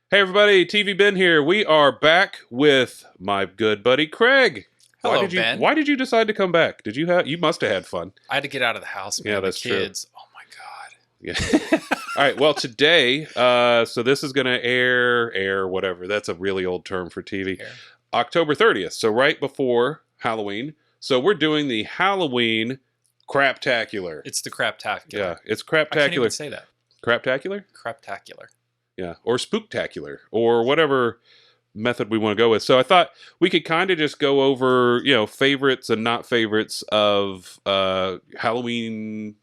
Hey everybody, TV Ben here. We are back with my good buddy Craig. Why Hello, did you Ben. why did you decide to come back? You must have had fun. I had to get out of the house, man. Yeah, The that's true. kids. Oh my god. Yeah. All right, well today, so this is gonna air whatever. That's a really old term for TV. Here. October 30th, so right before Halloween. So we're doing the Halloween Craptacular. It's the Craptacular. Yeah, it's I can't even Craptacular. say that. Craptacular? Craptacular. Yeah, or Spooktacular, or whatever method we want to go with. So I thought we could kind of just go over, favorites and not favorites of Halloween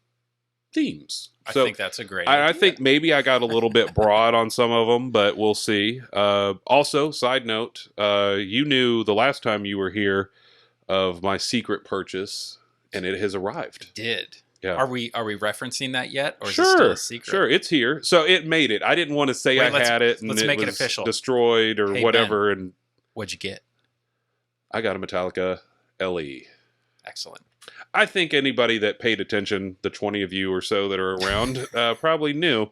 themes. I So think that's a great I idea. think maybe I got a little bit broad on some of them, but we'll see. Also, side note, you knew the last time you were here of my secret purchase, and it has arrived. Did. Yeah. Are we referencing that yet? Or is it still a secret? Sure, it's here. So it made it. I didn't want to say Wait, I had it and let's it make it was official. destroyed or Hey, whatever. And What'd you get? I got a Metallica LE. Excellent. I think anybody that paid attention, the 20 of you or so that are around, probably knew.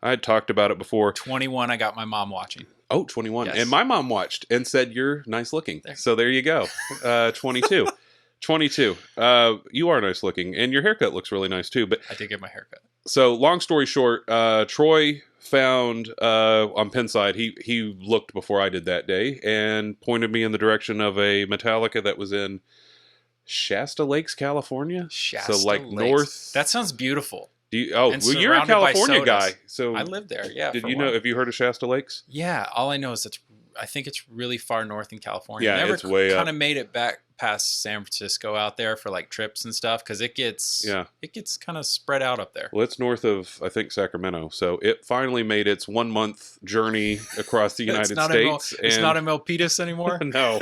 I had talked about it before. 21, I got my mom watching. Oh, 21. Yes. And my mom watched and said, "You're nice looking." There. So there you go. 22. 22. You are nice looking. And your haircut looks really nice too. But I did get my haircut. so long story short, Troy found on Pennside, he looked before I did that day and pointed me in the direction of a Metallica that was in Shasta Lakes, California. Shasta so like Lakes. north. That sounds beautiful. Do you, and well, you're a surrounded by California sodas. guy. So I lived there, yeah. did for you a know? while. Have you heard of Shasta Lakes? Yeah, all I know is I think it's really far north in California. Yeah, Never it's way up. kind of made it back past San Francisco out there for like trips and stuff because it gets kind of spread out up there. Well, it's north of I think Sacramento. So it finally made its 1 month journey across the United States. It's not in Milpitas anymore. No.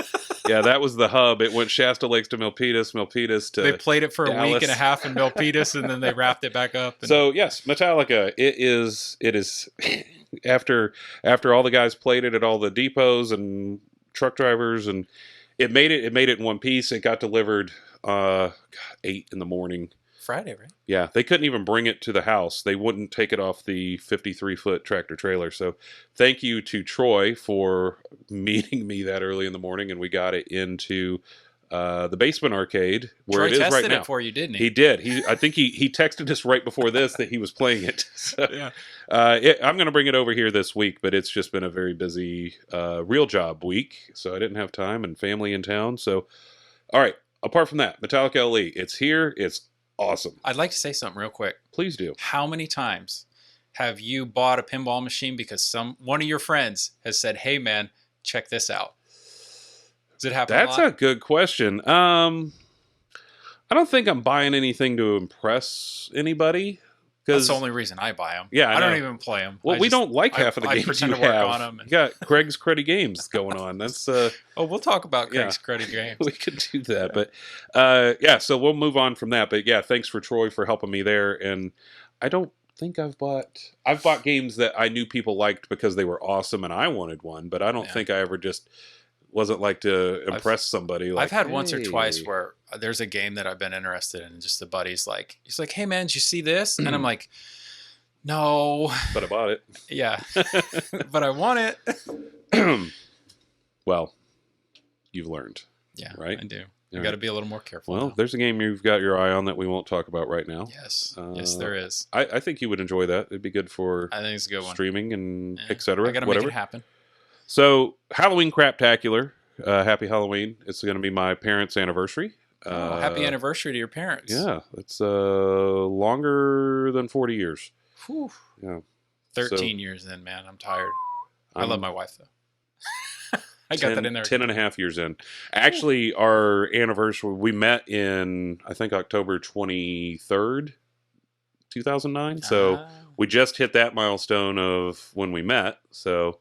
Yeah, that was the hub. It went Shasta Lakes to Milpitas to They played it for a Dallas. week and a half in Milpitas and then they wrapped it back up. And So yes, Metallica. It is after all the guys played it at all the depots and truck drivers, and it made it in one piece. It got delivered 8 in the morning. Friday, right? Yeah, they couldn't even bring it to the house. They wouldn't take it off the 53-foot tractor trailer. So thank you to Troy for meeting me that early in the morning, and we got it into the basement arcade where Troy it is right tested now. it for you, didn't he? He did. I think he texted us right before this that he was playing it. So, Yeah. I'm going to bring it over here this week, but it's just been a very busy real job week, so I didn't have time and family in town. So, all right. Apart from that, Metallica LE, it's here. It's awesome. I'd like to say something real quick. Please do. How many times have you bought a pinball machine because one of your friends has said, "Hey, man, check this out"? Does it happen? That's a lot? a good question. I don't think I'm buying anything to impress anybody. That's the only reason I buy them. Yeah, I don't even play them. Well, we don't like half of the games pretend you to work have. on 'em and- You got Craig's Cruddy Games going on. That's Oh, we'll talk about Yeah. Craig's credit games. we could do that, but so we'll move on from that. But yeah, thanks for Troy for helping me there. And I don't think I've bought games that I knew people liked because they were awesome and I wanted one, but I don't Yeah. think I ever just wasn't like to impress somebody. Like, I've had once or "Hey." twice where there's a game that I've been interested in, and just the buddy's like, he's like, "Hey man, did you see this?" And I'm like, "No." But I bought it. Yeah. But I want it. Well, you've learned. Yeah, Right? I do. All You right. got to be a little more careful. Well, now. there's a game you've got your eye on that we won't talk about right now. Yes. Yes, there is. I think you would enjoy that. It'd be good for I think it's a good one. streaming and Yeah. etc. I got to Whatever. make it happen. So Halloween Craptacular. Happy Halloween. It's going to be my parents' anniversary. Happy anniversary to your parents. Yeah, it's longer than 40 years. Whew. Yeah. 13 years in, man. I'm tired. I love my wife, though. I got that in there. 10 and a half years in. Actually, our anniversary, we met in, I think, October 23rd, 2009. So Ah, we just hit that milestone of when we met. So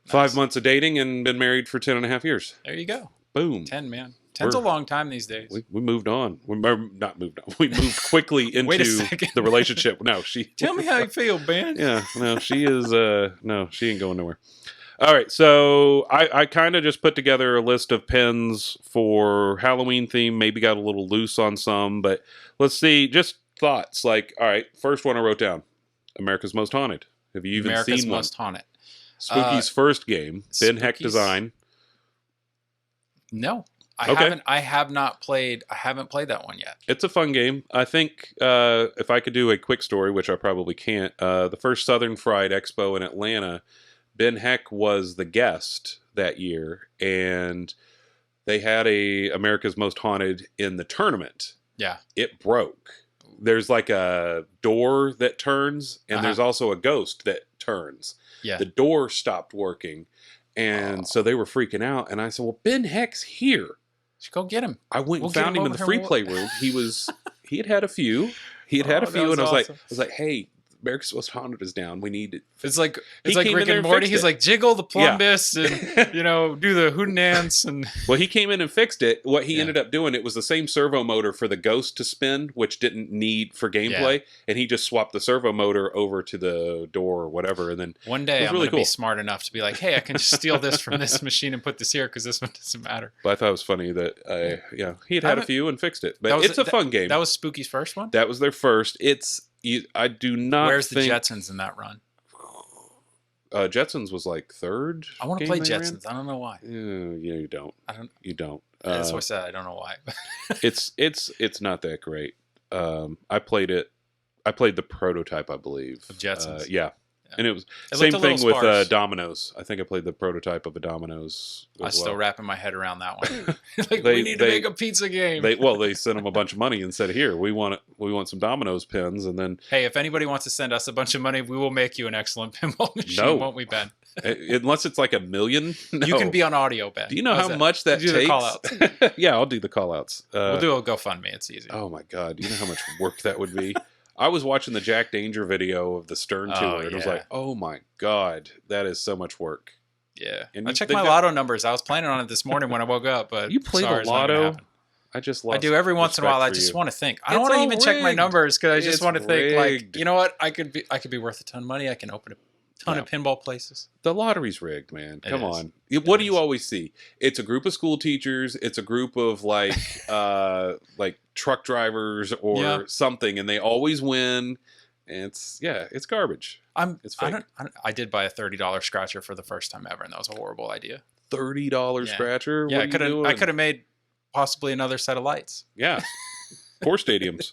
5 nice. months of dating and been married for 10 and a half years. There you go. Boom. 10, man. 10's a long time these days. We moved on. Not moved on. We moved quickly Wait a into second. the relationship. No, she. Tell me how you feel, Ben. Yeah, no, she is. No, she ain't going nowhere. All right, so I kind of just put together a list of pins for Halloween theme. Maybe got a little loose on some, but let's see. Just thoughts. Like, all right, first one I wrote down: America's Most Haunted. Have you even America's seen one? Most Haunted. Spooky's first game, Ben Heck Spooky's- design. No, I Okay. haven't. I haven't played that one yet. It's a fun game. I think if I could do a quick story, which I probably can't, the first Southern Fried Expo in Atlanta, Ben Heck was the guest that year, and they had a America's Most Haunted in the tournament. Yeah. It broke. There's like a door that turns, and there's also a ghost that turns. Yeah. The door stopped working, and so they were freaking out. And I said, "Well, Ben Heck's here." Just go get him. I went We'll and get found him him in the over free here. play room. He had a few. That And I was was awesome. like, "Hey, America's Most Haunted is down. We need it." It's like He Rick came in there and and Morty. fixed He's it. like jiggle the Yeah. plumbus and do the hootenance and Well, he came in and fixed it. What he Yeah. ended up doing, it was the same servo motor for the Ghost to spin, which didn't need for gameplay, and he just swapped the servo motor over to the door or whatever, and then one day was I'm really gonna be cool. smart enough to be like, hey, I can just steal this from this machine and put this here because this one doesn't matter. but I thought it was funny that he had I a haven't- few and fixed it. That But was- it's a fun game. That was Spooky's first one. That was their first. I do not. Where's the think Jetsons in that run? Jetsons was like third. I want to game play they ran? Jetsons. I don't know why. Yeah, you don't. I don't. You don't. That's what I said. I don't know why. It's not that great. I played it. I played the prototype, I believe. Of Jetsons? Yeah. And it was It same looked a thing little with sparse. Dominoes. I think I played the prototype of a Dominoes. I'm as still well. wrapping my head around that one. Like They- we need to they- make a pizza game. They sent them a bunch of money and said, "Here, we want some Dominoes pins." And then Hey, if anybody wants to send us a bunch of money, we will make you an excellent pinball machine, No. won't we, Ben? unless it's like $1 million, no. You can be on audio, Ben. Do you know How's how that? much that Do the takes? call-outs. Yeah, I'll do the call outs. We'll do a GoFundMe. It's easy. Oh my god, do you know how much work that would be? I was watching the Jack Danger video of the Stern Oh, tour, and it was yeah. like, oh my god, that is so much work. Yeah. And I you- checked they've my got- lotto numbers. I was planning on it this morning when I woke up, but You play sorry, the it's not gonna lotto? happen. I just lost. I do every once in a while. I respect for just you. want to think. I It's don't want to all even check my rigged. numbers because I just It's want to think like, rigged. you know what? I could be worth a ton of money. I can open a ton of pinball places. The lottery's rigged, man. It Come is. on. What do is. you always see? It's a group of school teachers. It's a group of like truck drivers or Yeah. something, and they always win. And it's garbage. It's fake. I did buy a $30 scratcher for the first time ever, and that was a horrible idea. $30 Yeah. scratcher. Yeah, What are you I doing? could have made possibly another set of lights. Yeah. Poor stadiums.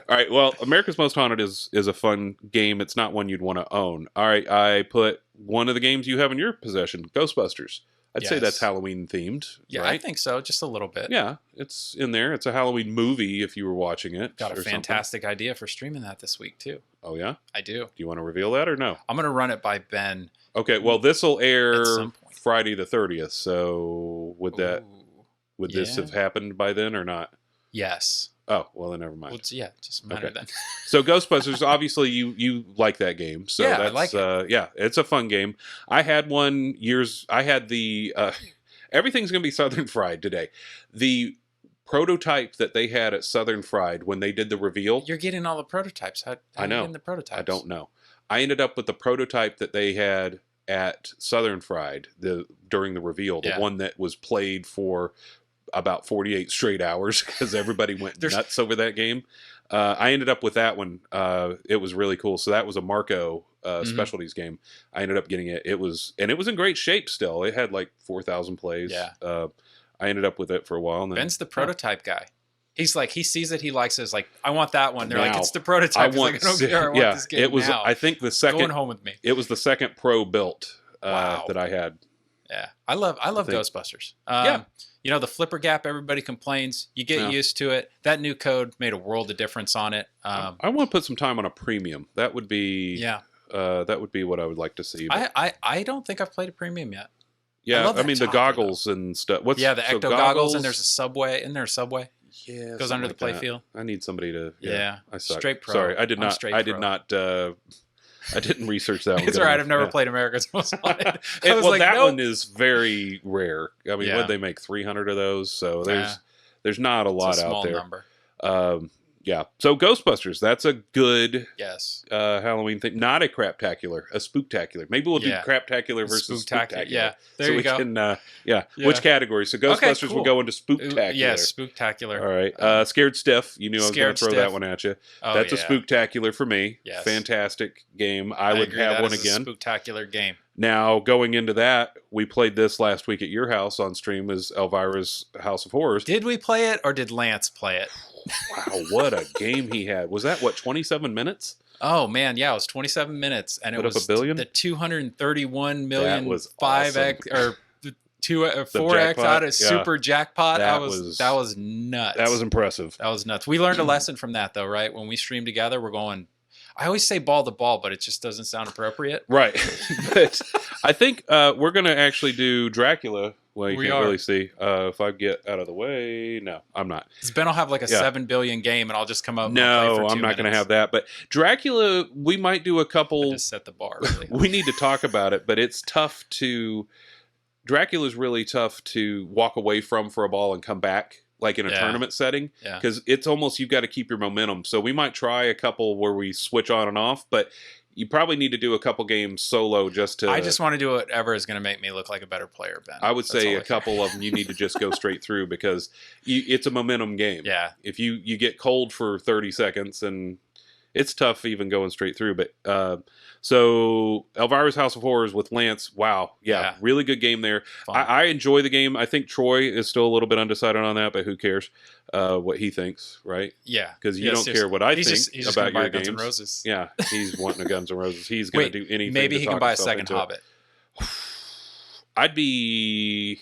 All right. Well, America's Most Haunted is a fun game. It's not one you'd want to own. All right. I put one of the games you have in your possession, Ghostbusters. I'd say Yes. that's Halloween themed. Yeah, right? I think so, just a little bit. Yeah, it's in there. It's a Halloween movie if you were watching it. Got a or something. fantastic idea for streaming that this week too. Oh, yeah? I do. Do you want to reveal that or no? I'm gonna run it by Ben. Okay, well, this will air At some point. Friday the 30th. So would this yeah. have happened by then or not? Yes. Oh, well, then never mind. Well, yeah, it doesn't matter Okay. then. So Ghostbusters, obviously you like that game. So Yeah, I that's like it. yeah, it's a fun game. I had I had the everything's going to be Southern Fried today. The prototype that they had at Southern Fried when they did the reveal, You're getting all the prototypes. How I know. You getting the prototypes? I don't know. I ended up with the prototype that they had at Southern Fried during the reveal, the Yeah. one that was played for about 48 straight hours because everybody went nuts over that game. I ended up with that one. It was really cool. So that was a Marco Specialties game. I ended up getting it. It was in great shape still. It had like 4,000 plays. Yeah. I ended up with it for a while. And then, Ben's the prototype guy. He's like, he sees it, he likes it. It's like, I want that one. They're like, Now, it's the prototype. He's like, I don't care. I want this game it was. now. I think the Going second. home with me. It was the second pro built Wow. that I had. Yeah, I love think- Ghostbusters. Yeah. You know, the flipper gap, everybody complains. You get Yeah. used to it. That new code made a world of difference on it. I want to put some time on a premium. That would be Yeah. That would be what I would like to see. But I don't think I've played a premium yet. yeah, love I that mean the topper, goggles and stuff. What's Yeah, the so Ecto goggles, and there's a subway. Isn't there a subway? yeah Goes something under the like play that. field. I need somebody to. Yeah. I suck. Straight pro. Sorry, I did I'm not. straight I did pro. not. I didn't research that one. It's good all right. enough. I've never Yeah. played America's Most Wanted. I was Well, like, that nope. one is very rare. I mean, Yeah. what they make 300 of those, so Yeah. there's not a lot It's a out small there. number. Yeah. So Ghostbusters, that's a good Yes. Halloween thing. Not a Craptacular, a Spooktacular. Maybe we'll do Yeah. Craptacular versus Spooktacular. Yeah. There So you we go. can, Yeah. which category? So Okay, Ghostbusters will cool. go into Spooktacular. Yes, Spooktacular. All right. Scared Stiff. You knew I was going Scared to throw that Stiff. one at you. Oh, That's a yeah. Spooktacular for me. Yes. Fantastic game. I would agree, have that one is again. A Spooktacular game. Now, going into that, we played this last week at your house on stream as Elvira's House of Horrors. Did we play it or did Lance play it? Wow, what a game he had. Was that, 27 minutes? Oh man, yeah, it was 27 minutes, and Put it up was $1 billion? the 231 million. That was 5x or 4x jackpot? out of Yeah. super jackpot. That that was nuts. That was impressive. That was nuts. We learned a lesson from that though, right? When we stream together, we're going. I always say ball to ball, but it just doesn't sound appropriate. Right. But I think we're going to actually do Dracula. Well, you can't really see. If I get out of the way. No, I'm not. Ben will have like a 7 billion game, and I'll just come up. And No, play for 2 I'm not going to minutes. have that. But Dracula, we might do a couple. Just set the bar. Really. We need to talk about it, but it's tough to. Dracula's really tough to walk away from for a ball and come back, like in a tournament setting, because it's almost you've got to keep your momentum. So we might try a couple where we switch on and off, but you probably need to do a couple games solo just to. I just want to do whatever is going to make me look like a better player, Ben. I would That's say all a couple of them you need to just go straight through because it's a momentum game. Yeah. If you get cold for 30 seconds and it's tough even going straight through. But so Elvira's House of Horrors with Lance, wow, yeah. Really good game there. I enjoy the game. I think Troy is still a little bit undecided on that, but who cares what he thinks, right? Yeah, because you don't care what I think he's about your Guns games. N' Roses. Yeah, he's wanting a Guns N' Roses. He's going to do anything. Maybe to he talk can buy a himself second into Hobbit. I'd be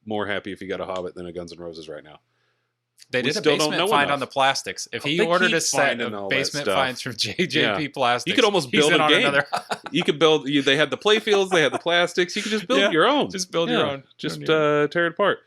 more happy if he got a Hobbit than a Guns N' Roses right now. They did a basement find on the plastics. If he ordered a set of basement finds from JJP Plastics, you could almost build a game. You could build. They had the play fields. They had the plastics. You could just build your own. Just build your own. Just tear it apart.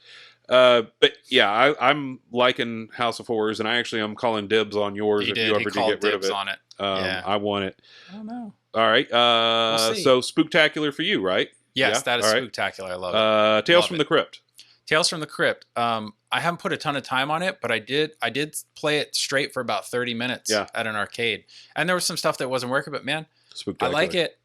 But yeah, I'm liking House of Horrors, and I'm calling dibs on yours if you ever do get rid of it. On it. I want it. I don't know. All right. We'll so Spooktacular for you, right? Yes, that is Spooktacular. I love it. Tales from the Crypt. Tales from the Crypt. I haven't put a ton of time on it, but I did play it straight for about 30 minutes at an arcade. And there was some stuff that wasn't working, but man, I like it.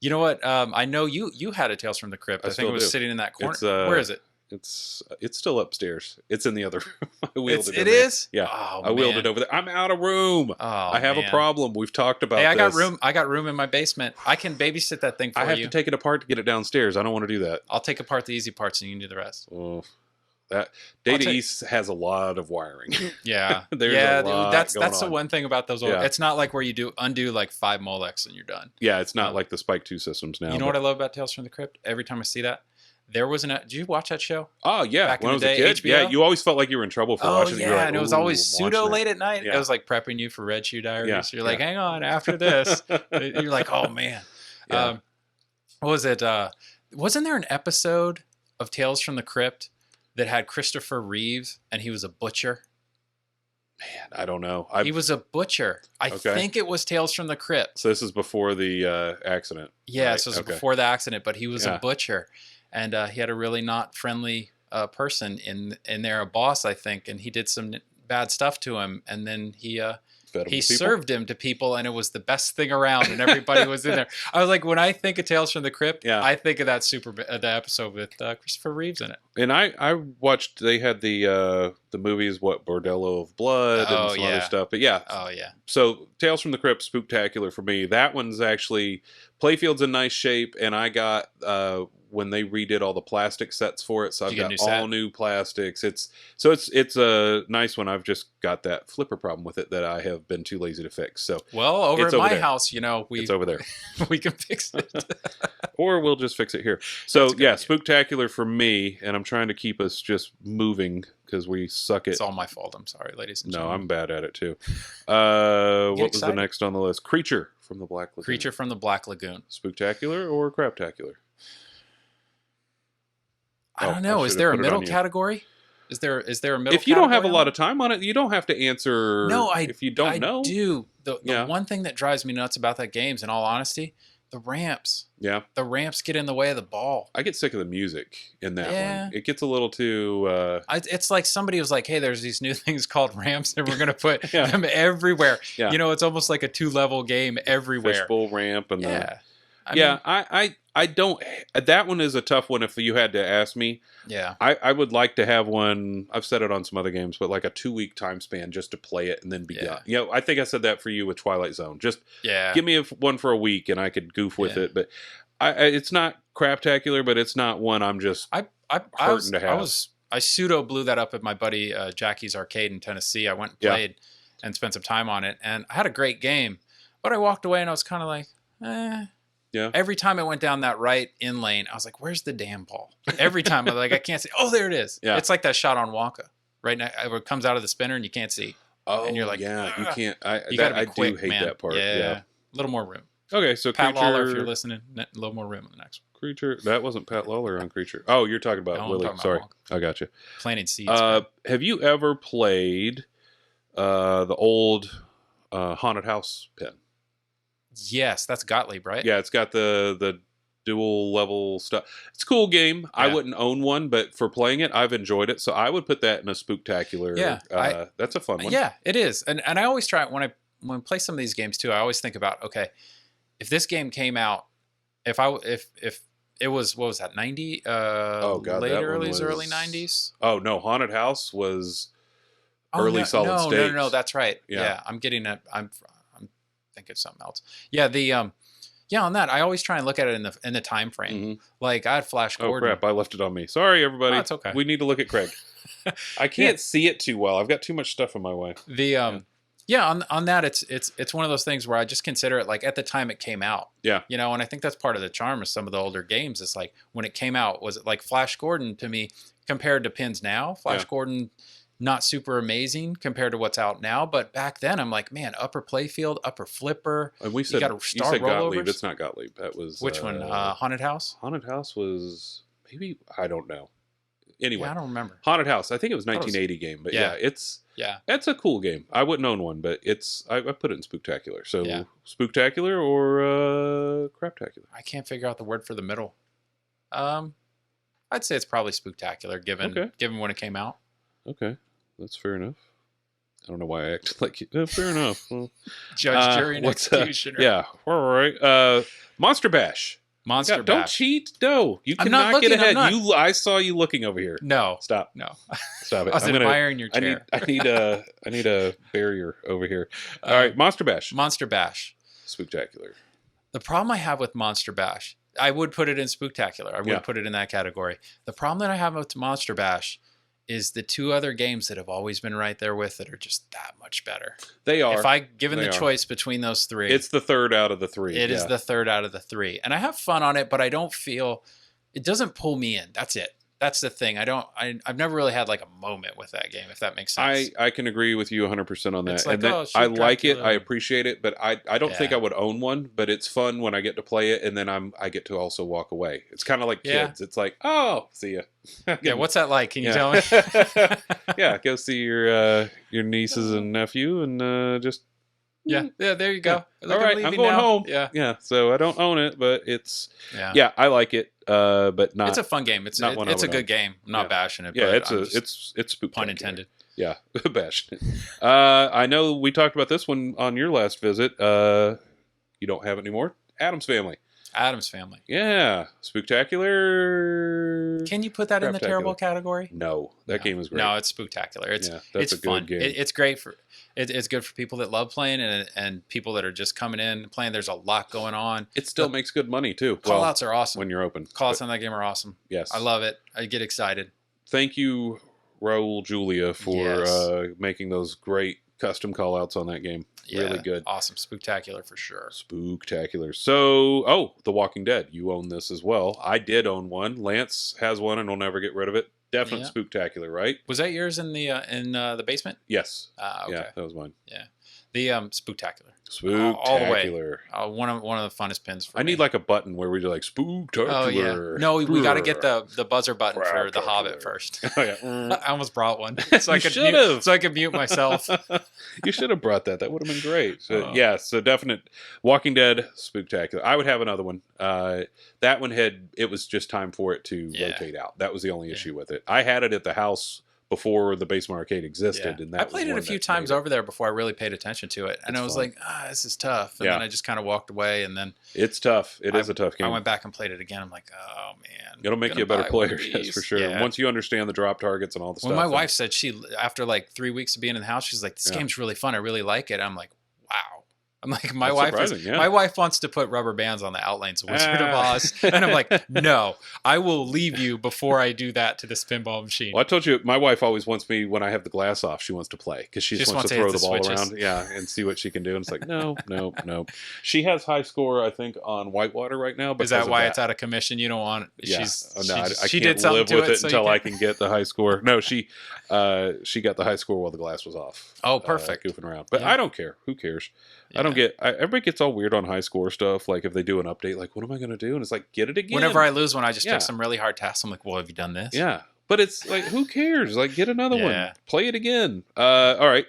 You know what? I know you had a Tales from the Crypt. I think it was sitting in that corner. Where is it? It's still upstairs. It's in the other room. I wheeled it is? Yeah. Oh, I wheeled it over there. I'm out of room. Oh, I have a problem. We've talked about this. I got room in my basement. I can babysit that thing for you. I have to take it apart to get it downstairs. I don't want to do that. I'll take apart the easy parts and you can do the rest. Oh. That Data East has a lot of wiring. Yeah, there's a lot that's going the on. one thing about those. It's not like where you undo like 5 Molex and you're done. Yeah, it's not like the Spike 2 systems now. You know what I love about Tales from the Crypt? Every time I see that, there was did you watch that show? Oh yeah, back when in I was the a day, kid. HBO? Yeah, you always felt like you were in trouble for watching it. Yeah, and it was always pseudo late at night. Yeah. It was like prepping you for Red Shoe Diaries. Yeah, You're like, hang on, after this, you're like, oh man. Yeah. What was it? Wasn't there an episode of Tales from the Crypt that had Christopher Reeves and he was a butcher? Man, I don't know. He was a butcher. I think it was Tales from the Crypt. So this is before the accident. Yeah, right? So it was before the accident, but he was a butcher, and he had a really not friendly person in there, a boss, I think, and he did some bad stuff to him, and then he served him to people, and it was the best thing around, and everybody was in there. I was like, when I think of Tales from the Crypt, I think of that the episode with Christopher Reeves in it. And I watched. They had the movies, Bordello of Blood, and some other stuff. But yeah, So Tales from the Crypt, Spooktacular for me. That one's actually playfield's in nice shape, and I got when they redid all the plastic sets for it, so I've got all new plastics. It's a nice one. I've just got that flipper problem with it that I have been too lazy to fix. So over at my house, it's over there. We can fix it, or we'll just fix it here. So yeah, Spooktacular for me, and I'm trying to keep us just moving because we suck at. It's all my fault. I'm sorry, ladies and gentlemen. No, I'm bad at it too. What was the next on the list? Creature from the Black Lagoon. Creature from the Black Lagoon. Spooktacular or Craptacular? I don't know. Is there a middle category? Is there a middle? If you don't have a lot of time on it, you don't have to answer. No, if you don't know. I do. The one thing that drives me nuts about that game, in all honesty, The ramps. Yeah. The ramps get in the way of the ball. I get sick of the music in that one. It gets a little too... It's like somebody was like, hey, there's these new things called ramps, and we're going to put them everywhere. Yeah. It's almost like a 2-level game everywhere. Fishbowl ramp. And I mean, I don't... That one is a tough one if you had to ask me. Yeah. I would like to have one... I've said it on some other games, but like a 2-week time span just to play it and then be done. I think I said that for you with Twilight Zone. Just give me one for a week and I could goof with it. But it's not Craptacular, but it's not one I'm just hurting to have. I pseudo blew that up at my buddy Jackie's arcade in Tennessee. I went and played and spent some time on it, and I had a great game. But I walked away and I was kind of like, Yeah. Every time I went down that right in lane, I was like, where's the damn ball? Every time I was like, I can't see. Oh, there it is. Yeah. It's like that shot on Wonka. Right now, it comes out of the spinner and you can't see. Oh, and you're like, yeah, you can't. I quick, do hate man. that part. Yeah. A little more room. Okay, so Pat Creature... Lawler, if you're listening, a little more room in the next one. Creature... That wasn't Pat Lawler on Creature. Oh, you're talking about No, Willie. I'm talking Sorry. about I got you. Planting seeds. Have you ever played the old Haunted House pen? Yes, that's Gottlieb, right? Yeah, it's got the dual level stuff. It's a cool game. Yeah. I wouldn't own one, but for playing it, I've enjoyed it. So I would put that in a Spooktacular. Yeah, that's a fun one. Yeah, it is. And I always try when I play some of these games too. I always think about, okay, if this game came out, if it was, what was that, 90? Late early 90s. Oh no, Haunted House was early solid state. No, that's right. Yeah, I'm getting it. I'm thinking of something else. Yeah, on that, I always try and look at it in the time frame. Mm-hmm. Like I had Flash Gordon. Oh crap! I left it on me. Sorry, everybody. Oh, it's okay. We need to look at Craig. I can't see it too well. I've got too much stuff in my way. On that, it's one of those things where I just consider it like at the time it came out. Yeah. And I think that's part of the charm of some of the older games. It's like when it came out, was it like Flash Gordon to me compared to pins now? Flash Gordon, not super amazing compared to what's out now, but back then I'm like, man, upper playfield, upper flipper. And we said, you said Gottlieb. It's not Gottlieb. That was which one? Haunted House. Haunted House was maybe, I don't know. Anyway, I don't remember. Haunted House. I think it was 1980 game, but it's a cool game. I wouldn't own one, but I put it in Spooktacular. So Spooktacular or Craptacular. I can't figure out the word for the middle. I'd say it's probably Spooktacular given when it came out. Okay. That's fair enough. I don't know why I acted like you. Fair enough. Well, Judge, jury, and executioner. Yeah. All right. Monster Bash. Monster Bash. Don't cheat. No. You cannot get ahead. I saw you looking over here. No. Stop. No. Stop it. I was admiring your chair. I need a barrier over here. All right. Monster Bash. Monster Bash. Spooktacular. The problem I have with Monster Bash, I would put it in Spooktacular. I would put it in that category. The problem that I have with Monster Bash is the two other games that have always been right there with it are just that much better. They are. If I given the choice between those three, it's the third out of the three. It is the third out of the three, and I have fun on it, but I don't feel it doesn't pull me in. That's it. That's the thing. I've never really had like a moment with that game, if that makes sense. I can agree with you 100% on that. It's like, and I like it. I appreciate it, but I don't think I would own one, but it's fun when I get to play it, and then I get to also walk away. It's kind of like kids. It's like, oh, see ya. Yeah, what's that like? Can you tell me? Yeah, go see your nieces and nephew and just... Yeah, there you go. Yeah. All right, I'm going home. Yeah. So I don't own it, but it's... Yeah, I like it, but not... It's a fun game. It's a good game. I'm not bashing it. Yeah, but it's spooktacular. Pun intended. Yeah, bashing it. I know we talked about this one on your last visit. You don't have it anymore. Addams Family. Addams Family. Yeah, Spooktacular. Can you put that in the terrible category? No, that game is great. No, it's Spooktacular. It's a fun. Good game. It's great for. It's good for people that love playing and people that are just coming in and playing. There's a lot going on. It still makes good money too. Callouts are awesome when you're open. Callouts on that game are awesome. Yes, I love it. I get excited. Thank you, Raul Julia, for making those great custom callouts on that game. Yeah, really good. Awesome. Spooktacular for sure. Spooktacular. So, The Walking Dead. You own this as well. I did own one. Lance has one and will never get rid of it. Definitely Spooktacular, right? Was that yours in the basement? Yes. Okay. Yeah, that was mine. Yeah. The Spooktacular. Spooktacular. All the way. One of the funnest pins for me. I need like a button where we do like Spooktacular. Oh, yeah. No, we got to get the buzzer button for the Hobbit first. Oh, yeah. I almost brought one. So I could mute myself. You should have brought that. That would have been great. So, yeah, so definite Walking Dead Spooktacular. I would have another one. That one it was just time for it to rotate out. That was the only issue with it. I had it at the house before the basement arcade existed, and that I played it a few times over there before I really paid attention to it, and I was like, this is tough. And then I just kind of walked away, and then it's tough. It is a tough game. I went back and played it again. I'm like, oh man, it'll make you a better player, that's for sure. Yeah. Once you understand the drop targets and all the stuff. Well, my wife said after like 3 weeks of being in the house, she's like, this game's really fun. I really like it. I'm like, wow. I'm like, my wife wants to put rubber bands on the Outlanes of Wizard of Oz. And I'm like, no, I will leave you before I do that to this pinball machine. Well, I told you, my wife always wants me, when I have the glass off, she wants to play. Because she just wants to throw the ball around. Yeah, and see what she can do. And it's like, no. She has high score, I think, on Whitewater right now. Is that why it's out of commission? You don't want it? Yeah. I can't live with it until I can get the high score. No, she got the high score while the glass was off. Oh, perfect. Goofing around. But I don't care. Who cares? Yeah. Everybody gets all weird on high score stuff. Like if they do an update, like, what am I going to do? And it's like, get it again. Whenever I lose one, I just pick some really hard tasks. I'm like, well, have you done this? Yeah. But it's like, who cares? Like, get another one. Play it again. All right.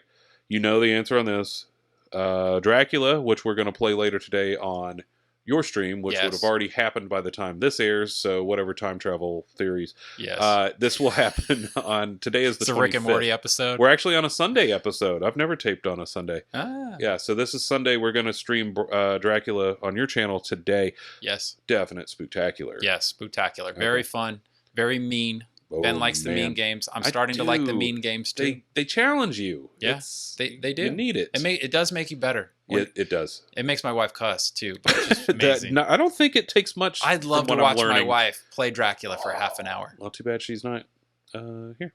You know the answer on this. Dracula, which we're going to play later today on your stream, which would have already happened by the time this airs. So whatever time travel theories. Yes. This will happen on, today is the 25th. It's a Rick and Morty episode. We're actually on a Sunday episode. I've never taped on a Sunday. Ah. Yeah, so this is Sunday. We're going to stream Dracula on your channel today. Yes. Definite Spooktacular. Yes, Spooktacular. Very fun. Very mean. Ben likes the mean games. I'm starting to like the mean games too. They challenge you. Yeah, they do. You need it. It does make you better. It does. It makes my wife cuss too, but it's just amazing. I don't think it takes much. I'd love to watch my wife play Dracula for half an hour. Well, too bad she's not here.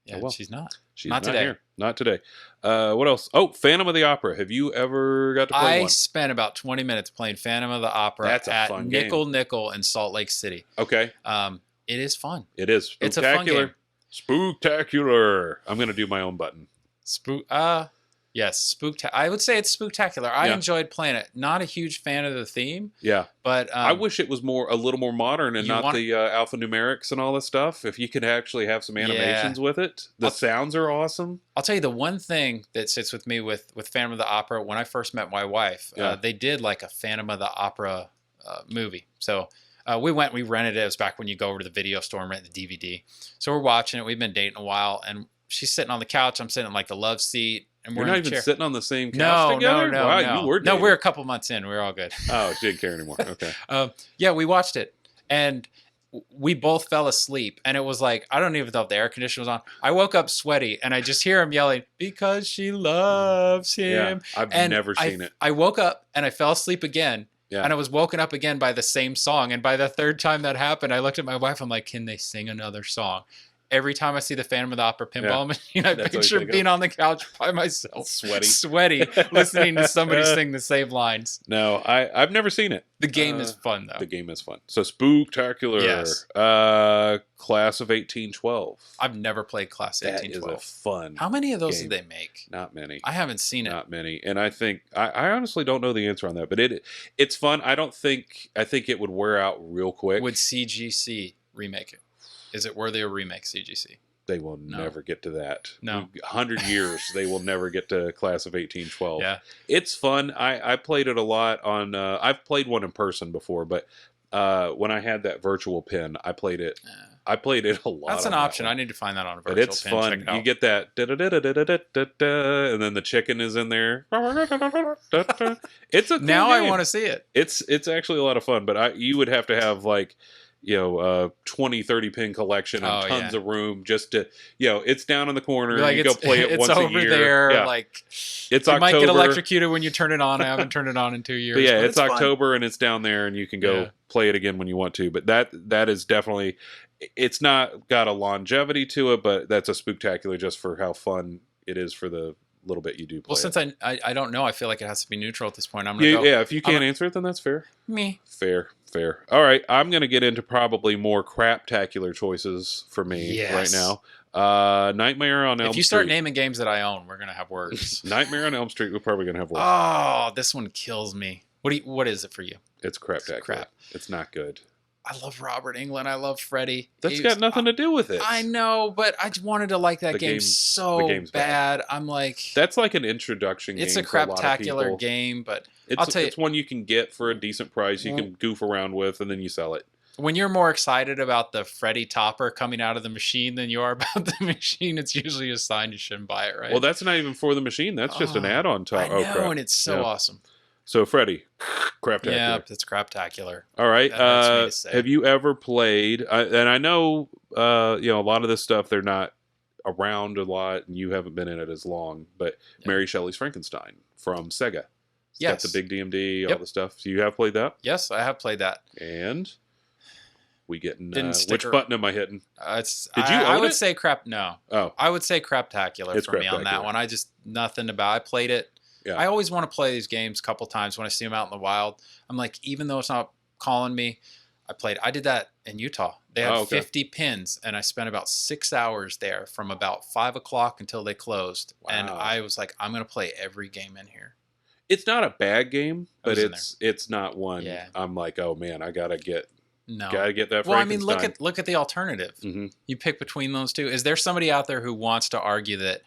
Yeah, well. she's not. She's not today. Here. Not today. What else? Oh, Phantom of the Opera. Have you ever got to play one? I spent about 20 minutes playing Phantom of the Opera at Nickel in Salt Lake City. Okay. It is fun. It is. It's a fun game. Spooktacular. I'm going to do my own button. Yes, I would say it's Spooktacular. I enjoyed playing it. Not a huge fan of the theme. Yeah. But I wish it was a little more modern and not the alphanumerics and all this stuff. If you could actually have some animations with it. The sounds are awesome. I'll tell you the one thing that sits with me with Phantom of the Opera, when I first met my wife, they did like a Phantom of the Opera movie. So we rented it. It was back when you go over to the video store and rent the DVD. So we're watching it. We've been dating a while, and she's sitting on the couch. I'm sitting in like the love seat. And we're not even sitting on the same couch together? No. You were dating. No, we're a couple months in. We're all good. Oh, she didn't care anymore. Okay. Yeah, we watched it, and we both fell asleep. And it was like, I don't even know if the air conditioner was on. I woke up sweaty, and I just hear him yelling, because she loves him. Yeah, I've never seen it. I woke up, and I fell asleep again. Yeah. And I was woken up again by the same song. And by the third time that happened, I looked at my wife. I'm like, can they sing another song? Every time I see the Phantom of the Opera pinball machine, I picture being on the couch by myself. Sweaty, listening to somebody sing the same lines. No, I've never seen it. The game is fun, though. The game is fun. So Spooktacular. Yes. Class of 1812. I've never played Class 1812. That is a fun How many of those game. did they make? Not many. I haven't seen it. Not many. And I think, I honestly don't know the answer on that, but it's fun. I think it would wear out real quick. Would CGC remake it? Is it worthy of remake, CGC? They will never get to that. No. 100 years, they will never get to Class of 1812. Yeah. It's fun. I played it a lot on... I've played one in person before, but when I had that virtual pin, I played it. I played it a lot. That's an option. I need to find that on a virtual pin. It's fun. You get that... and then the chicken is in there. It's a cool Now game. I want to see it. It's actually a lot of fun, but you would have to have like... 20-30 pin collection and tons of room just to it's down in the corner. Like you go play it once a year. It's over there. Yeah. Like it's you October. might get electrocuted when you turn it on. I haven't turned it on in 2 years. But it's October and it's down there and you can go play it again when you want to. But that is definitely, it's not got a longevity to it, but that's a Spooktacular just for how fun it is for the little bit you do play. Well, since I don't know, I feel like it has to be neutral at this point. I'm gonna go. Yeah, if you can't answer it, then that's fair. Me. Fair. All right, I'm going to get into probably more Craptacular choices for me right now. Nightmare on Elm Street. If you start naming games that I own, we're going to have words. Nightmare on Elm Street, we're probably going to have words. Oh, this one kills me. What is it for you? It's Craptacular. It's not good. I love Robert Englund. I love Freddy. That's got nothing to do with it. I know, but I just wanted to like that game so bad. I'm like, that's like an introduction game. It's a Craptacular game, but I'll tell you, it's one you can get for a decent price. You can goof around with, and then you sell it. When you're more excited about the Freddy topper coming out of the machine than you are about the machine, it's usually a sign you shouldn't buy it, right? Well, that's not even for the machine. That's just an add-on top. I know, crap. And it's so awesome. So, Freddy, Craptacular. Yeah, it's Craptacular. All right. Have you ever played? And I know, a lot of this stuff they're not around a lot, and you haven't been in it as long. But Mary Shelley's Frankenstein from Sega. It's got the big DMD, all the stuff. So you have played that? Yes, I have played that. And we getting which button am I hitting? Did you? I would say No. Oh, I would say Craptacular for me on that one. I just nothing about. I played it. Yeah. I always want to play these games a couple times when I see them out in the wild. I'm like, even though it's not calling me, I did that in Utah. They had 50 pins, and I spent about 6 hours there from about 5 o'clock until they closed. Wow. And I was like, I'm going to play every game in here. It's not a bad game, but it's not one. Yeah. I'm like, oh man, I gotta get that. Well, I mean, look at the alternative. Mm-hmm. You pick between those two. Is there somebody out there who wants to argue that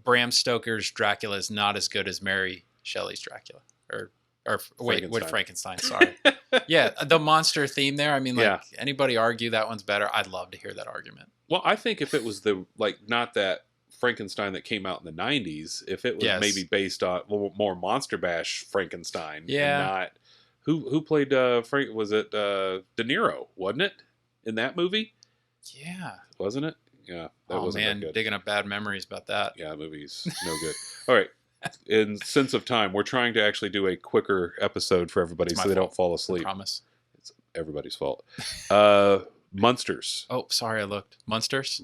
Bram Stoker's Dracula is not as good as Mary Shelley's Dracula, or Frankenstein? Sorry, yeah, the monster theme there. I mean, anybody argue that one's better? I'd love to hear that argument. Well, I think if it was not that Frankenstein that came out in the 90s, if it was maybe based on more Monster Bash Frankenstein, and not who played Frank? Was it De Niro? Wasn't it in that movie? Yeah, wasn't it? Yeah, that wasn't that good. Digging up bad memories about that. Yeah, that movie's no good. All right. In sense of time, we're trying to actually do a quicker episode for everybody so they don't fall asleep. I promise. It's everybody's fault. Munsters. Oh, sorry, I looked. Munsters?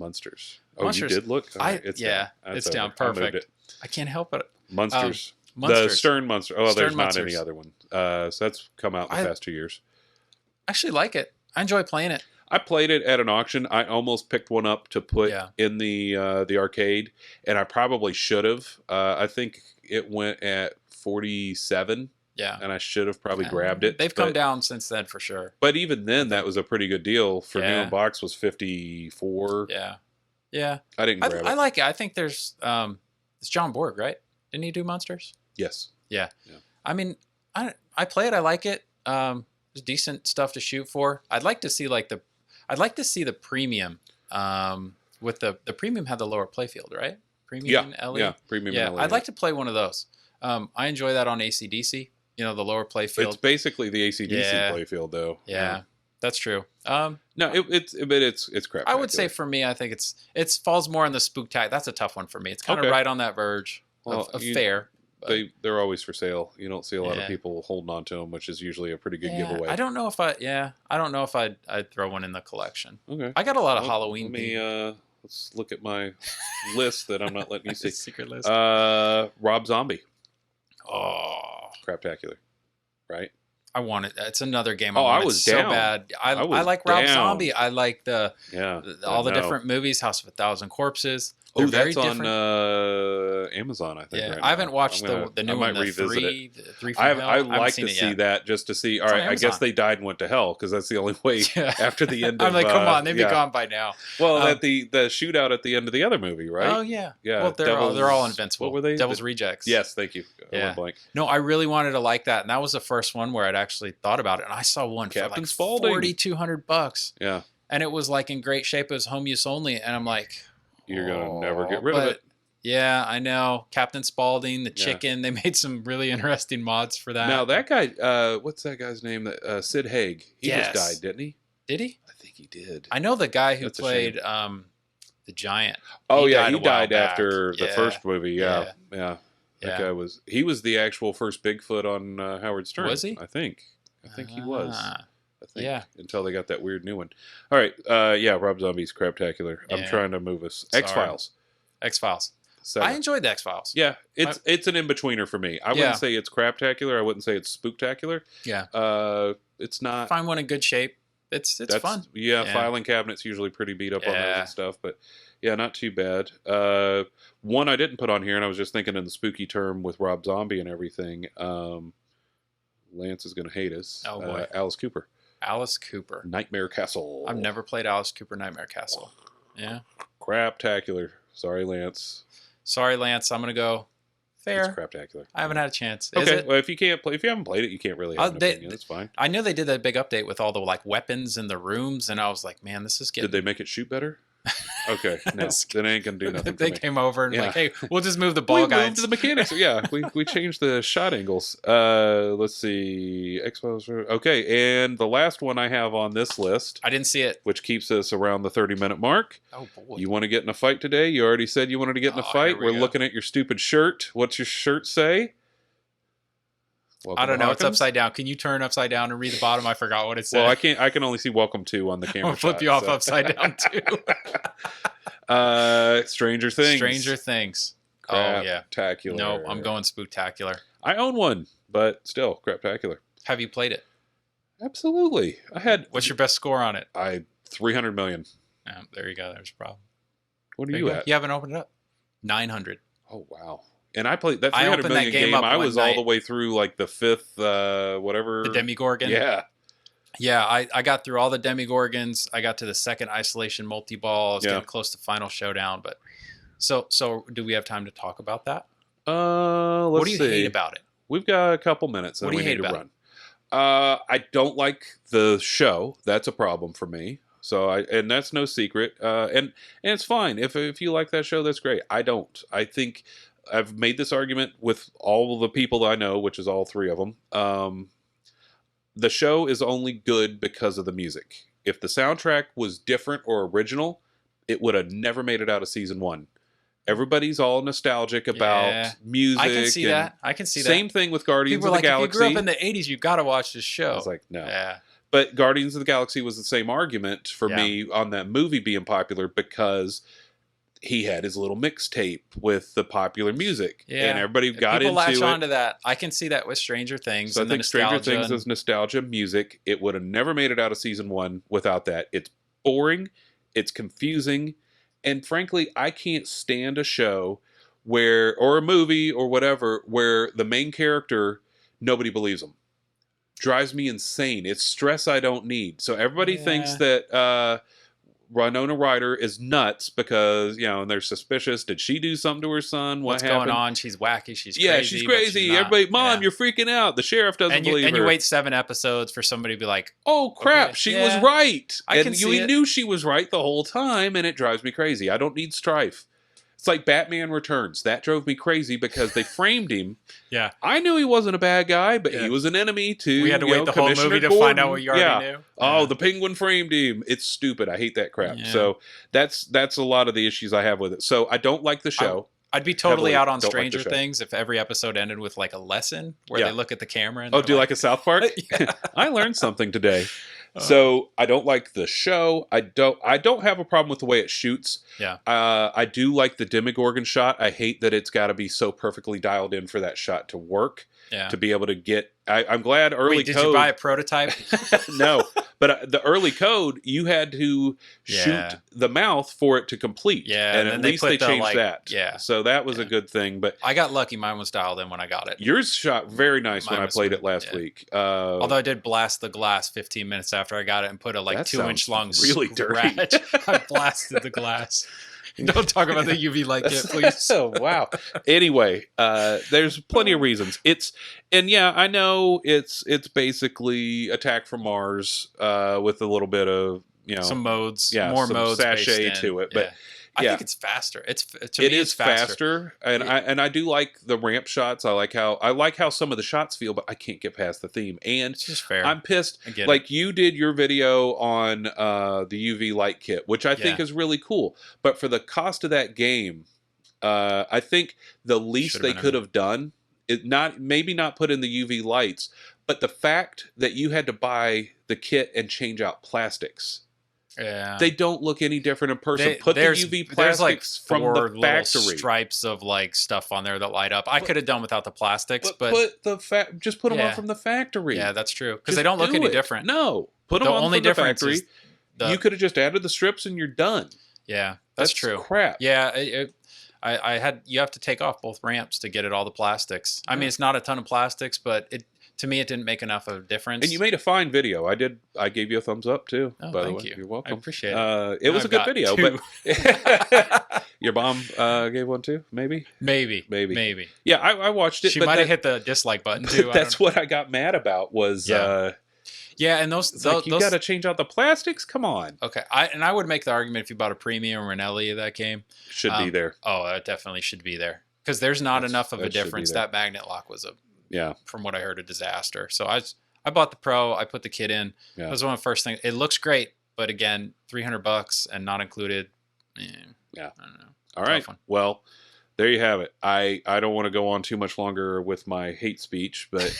Oh, you did look? It's down. Perfect. I can't help it. Munsters. The Stern Munster. Oh, there's not any other one. So that's come out in the past 2 years. I actually like it. I enjoy playing it. I played it at an auction. I almost picked one up to put in the arcade, and I probably should have. I think it went at 47. Yeah, and I should have probably grabbed it. They've come down since then for sure. But even then, that was a pretty good deal for new in box. Was 54. Yeah. I didn't grab it. I like it. I think there's it's John Borg, right? Didn't he do Monsters? Yes. Yeah. I mean, I play it. I like it. There's decent stuff to shoot for. I'd like to see the premium. With the premium had the lower playfield, right? Premium and LE. Yeah, premium. Yeah, and LE, I'd like to play one of those. I enjoy that on AC/DC. The lower playfield. It's basically the AC/DC playfield, though. Yeah, that's true. No, it's crap. I would say for me, I think it falls more on the Spooktacular. That's a tough one for me. It's kind of right on that verge of fair. They're always for sale. You don't see a lot of people holding on to them, which is usually a pretty good giveaway. I don't know if I'd throw one in the collection. Okay. I got a lot of Halloween. Let's look at my list that I'm not letting you see. Secret list. Rob Zombie. Oh, Craptacular, right? I want it. It's another game. I was so down. bad. I like Rob Zombie. I like all the different movies. House of a Thousand Corpses. Oh, that's on Amazon, I think. Yeah, right I haven't watched the new one. I'd like to see that just to see. All right, I guess they died and went to hell because that's the only way after the end. I'm like, come on, they'd be gone by now. Well, at the shootout at the end of the other movie, right? Oh yeah. Well, they're all invincible. What were they? Devil's Rejects. Yes, thank you. Yeah. No, I really wanted to like that, and that was the first one where I'd actually thought about it, and I saw one Captain for like $4,200. Yeah. And it was like in great shape. It was home use only, and I'm like, you're gonna never get rid of it. Yeah, I know. Captain Spaulding, the chicken. They made some really interesting mods for that. Now that guy, what's that guy's name? Sid Haig. He just died, didn't he? Did he? I think he did. I know the guy who played the Giant. Oh he died after the first movie. Yeah. That guy was. He was the actual first Bigfoot on Howard Stern. Was he? I think he was. Until they got that weird new one. All right. Rob Zombie's Craptacular. I'm trying to move us. X-Files. I enjoyed the X-Files. Yeah. It's an in-betweener for me. I wouldn't say it's Craptacular. I wouldn't say it's Spooktacular. Yeah. It's not. Find one in good shape. It's fun. Yeah, filing cabinet's usually pretty beat up on those and stuff. But yeah, not too bad. One I didn't put on here, and I was just thinking in the spooky term with Rob Zombie and everything. Lance is going to hate us. Oh, boy. Alice Cooper. Alice Cooper. Nightmare Castle. I've never played Alice Cooper Nightmare Castle. Yeah. Craptacular. Sorry, Lance. I'm gonna go fair. It's Craptacular. I haven't had a chance. Okay. Well, if you haven't played it, you can't really have an opinion. That's fine. I know they did that big update with all the like weapons in the rooms, and I was like, man, this is getting. Did they make it shoot better? Okay, no, then ain't gonna do nothing. They came over and like, hey, we'll just move the ball guides. We moved the mechanics. Yeah, we changed the shot angles. Let's see, Expos. Okay, and the last one I have on this list, I didn't see it, which keeps us around the 30-minute mark. Oh boy! You want to get in a fight today? You already said you wanted to get in a fight. We're looking at your stupid shirt. What's your shirt say? Welcome I don't know. It's upside down. Can you turn upside down and read the bottom? I forgot what it said. Well, I can't. I can only see "Welcome to" on the camera. I'll flip you off upside down too. Stranger Things. Stranger Things. Craptacular. No, I'm going Spooktacular. I own one, but still, Craptacular. Have you played it? Absolutely. I had. What's your best score on it? 300 million. There you go. There's a problem. What are you at? You haven't opened it up. 900. Oh wow. And I played that 300 million game. I was all the way through like the 5th, whatever. The Demigorgon? Yeah. Yeah, I got through all the Demigorgons. I got to the second isolation multi-ball. I was getting close to final showdown. But so do we have time to talk about that? Let's see. What do you hate about it? We've got a couple minutes and what do you we hate need to about run. I don't like the show. That's a problem for me. So and that's no secret. And it's fine. If you like that show, that's great. I don't. I think I've made this argument with all the people that I know, which is all 3 of them. The show is only good because of the music. If the soundtrack was different or original, it would have never made it out of season 1. Everybody's all nostalgic about music. I can see that. I can see that. Same thing with Guardians of the Galaxy. If you grew up in the 80s, you got to watch this show. I was like, no. Yeah. But Guardians of the Galaxy was the same argument for me on that movie being popular because he had his little mixtape with the popular music. Yeah. And everybody got into it. People latch onto that. I can see that with Stranger Things. So I think Stranger Things is nostalgia music. It would have never made it out of season 1 without that. It's boring. It's confusing. And frankly, I can't stand a show or a movie or whatever, where the main character, nobody believes him. Drives me insane. It's stress I don't need. So everybody thinks that Winona Ryder is nuts because, and they're suspicious. Did she do something to her son? What's going on? She's wacky. She's crazy. Yeah, she's crazy. Everybody, Mom, you're freaking out. The sheriff doesn't believe her. And you wait 7 episodes for somebody to be like, oh, crap, she was right. You knew she was right the whole time, and it drives me crazy. I don't need strife. It's like Batman Returns. That drove me crazy because they framed him. Yeah. I knew he wasn't a bad guy, but he was an enemy to We had to wait the whole movie to find out what you already knew. Oh, the Penguin framed him. It's stupid. I hate that crap. Yeah. So that's a lot of the issues I have with it. So I don't like the show. I'd be totally out on Stranger Things if every episode ended with like a lesson where they look at the camera. And do like a South Park? I learned something today. So I don't like the show. I don't have a problem with the way it shoots. Yeah. I do like the Demigorgon shot. I hate that it's got to be so perfectly dialed in for that shot to work. Yeah. To be able to get. I'm glad early Wait, did code. you buy a prototype? No, but the early code, you had to shoot the mouth for it to complete. Yeah, and at least they changed that. Yeah, so that was a good thing. But I got lucky; mine was dialed in when I got it. Yours shot very nice when I played it last week. Although I did blast the glass 15 minutes after I got it and put a 2-inch long really scratch. Dirty. I blasted the glass. Don't talk about the UV light kit, please. Oh, wow. Anyway, there's plenty of reasons. I know it's basically Attack from Mars with a little bit of, some modes, more modes, sachet to it. But I think it's faster. It is faster, and I do like the ramp shots. I like how some of the shots feel, but I can't get past the theme. And it's just fair. I'm pissed. Like you did your video on the UV light kit, which I think is really cool. But for the cost of that game, I think the least they could have done maybe not put in the UV lights, but the fact that you had to buy the kit and change out plastics. Yeah, they don't look any different in person. Put the UV plastics from the factory. Stripes of stuff on there that light up. I could have done without the plastics, but just put them on from the factory. Yeah, that's true because they don't look any different. No, put them on from the factory. You could have just added the strips and you're done. Yeah, that's true. Crap. Yeah, you have to take off both ramps to get it all the plastics. I mean, it's not a ton of plastics, but to me, it didn't make enough of a difference. And you made a fine video. I gave you a thumbs up too. Oh, by the thank way, you. You're welcome. I appreciate it. It was a good video, two. but your mom gave one too. Maybe. Yeah, I watched it. She might have hit the dislike button too. That's what I got mad about. Was yeah, and those you got to change out the plastics. Come on. Okay, I would make the argument if you bought a premium or an LE of that game, should be there. Oh, it definitely should be there because there's not enough of a difference. That magnet lock was from what I heard, a disaster. So I bought the Pro. I put the kit in. Yeah. That was one of the first things. It looks great, but again, $300 and not included. Yeah, I don't know. All right. Well, there you have it. I don't want to go on too much longer with my hate speech, but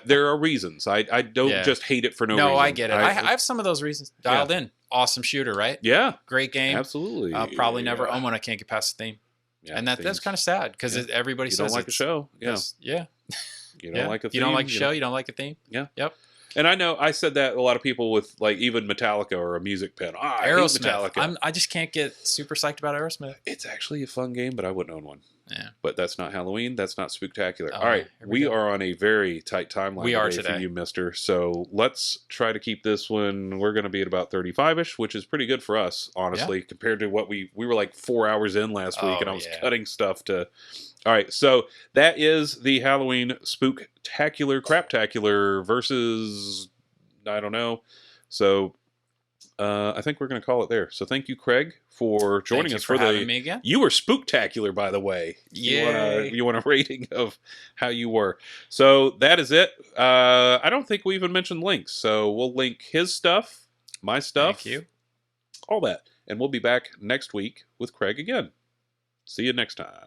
there are reasons. I don't just hate it for no reason. No, I get it. I have some of those reasons dialed in. Awesome shooter, right? Yeah. Great game. Absolutely. Probably never own one. I can't get past the theme. Yeah, and that's kind of sad because everybody says you don't like a show. Yeah. Yeah. You don't like a theme. You don't like a show. You don't like a theme. Yeah. Yep. And I know I said that a lot of people with like even Metallica or a music pen. I hate Metallica. I just can't get super psyched about Aerosmith. It's actually a fun game, but I wouldn't own one. Yeah. But that's not Halloween. That's not Spooktacular. All right. We are on a very tight timeline today for you, mister. So let's try to keep this one. We're going to be at about 35-ish, which is pretty good for us, honestly, compared to what we were like 4 hours in last week, and I was cutting stuff to... All right, so that is the Halloween Spooktacular, Craptacular versus, I don't know. So I think we're going to call it there. So thank you, Craig, for joining us for having me again. You were Spooktacular, by the way. Yeah. You want a rating of how you were. So that is it. I don't think we even mentioned links. So we'll link his stuff, my stuff. Thank you. All that. And we'll be back next week with Craig again. See you next time.